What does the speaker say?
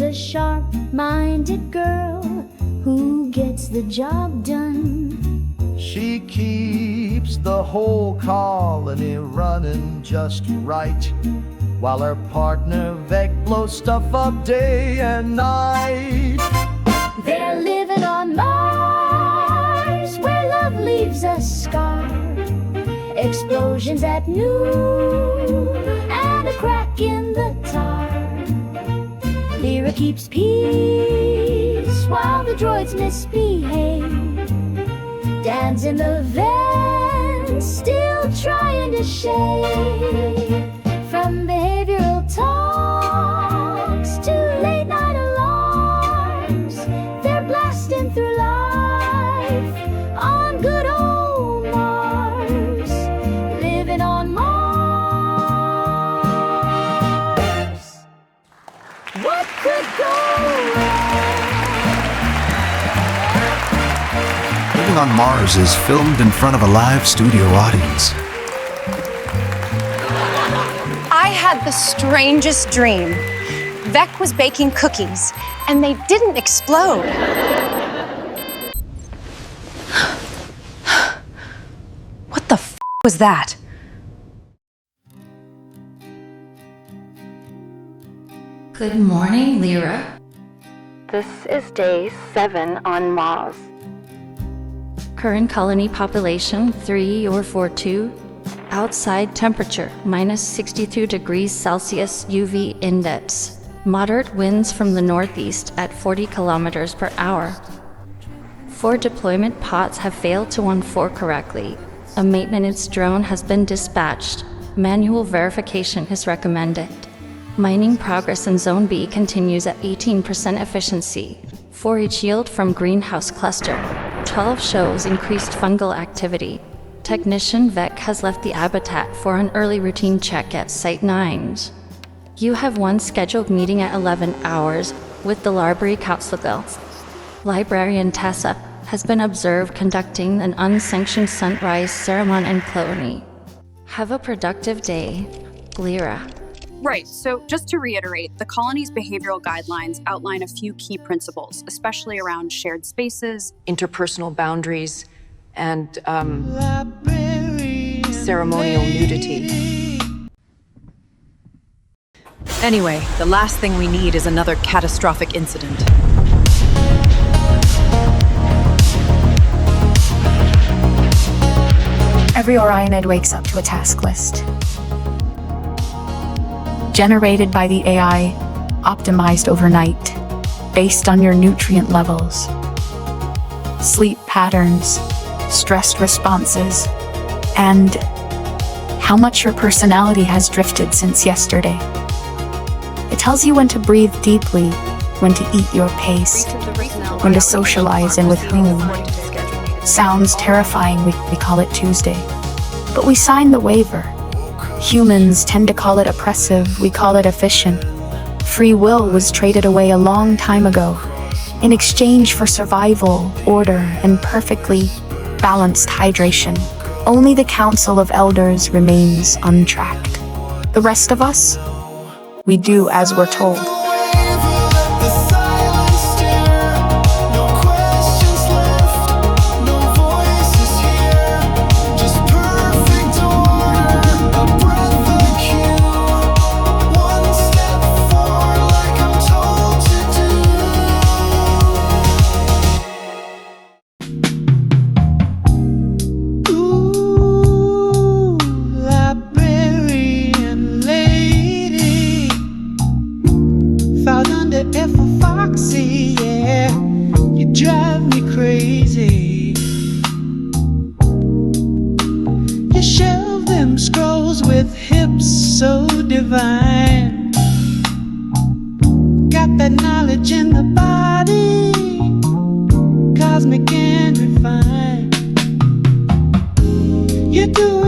She's a sharp-minded girl who gets the job done. She keeps the whole colony running just right, while her partner Vec blows stuff up day and night. They're living on Mars, where love leaves a scar. Explosions at noon and a crack in the tar. Lyra keeps peace while the droids misbehave. Dan's in the van, still trying to shave. From behavioral talks to late night alarms, they're blasting through life on good old Mars. Living on Mars. What could go wrong? Living on Mars is filmed in front of a live studio audience. I had the strangest dream. Vec was baking cookies, and they didn't explode. What the f was that? Good morning, Lyra. This is day 7 on Mars. Current colony population 3442. Outside temperature minus 62 degrees Celsius UV index. Moderate winds from the northeast at 40 kilometers per hour. 4 deployment pods have failed to unfold correctly. A maintenance drone has been dispatched. Manual verification is recommended. Mining progress in Zone B continues at 18% efficiency. Forage yield from greenhouse cluster. 12 shows increased fungal activity. Technician Vec has left the habitat for an early routine check at Site 9. You have one scheduled meeting at 11 hours with the library council. Librarian Tessa has been observed conducting an unsanctioned sunrise ceremony in colony. Have a productive day, Lyra. Right, so just to reiterate, the colony's behavioral guidelines outline a few key principles, especially around shared spaces, interpersonal boundaries, and ceremonial nudity. Anyway, the last thing we need is another catastrophic incident. Every Orionid wakes up to a task list. Generated by the AI, optimized overnight, based on your nutrient levels, sleep patterns, stress responses, and how much your personality has drifted since yesterday. It tells you when to breathe deeply, when to eat your pace, when to socialize and with whom. Sounds terrifying, we call it Tuesday. But we sign the waiver. Humans tend to call it oppressive, we call it efficient. Free will was traded away a long time ago, in exchange for survival, order, and perfectly balanced hydration. Only the Council of Elders remains untracked. The rest of us, we do as we're told. Drive me crazy. You shelve them scrolls with hips so divine. Got that knowledge in the body, cosmic and refined. You do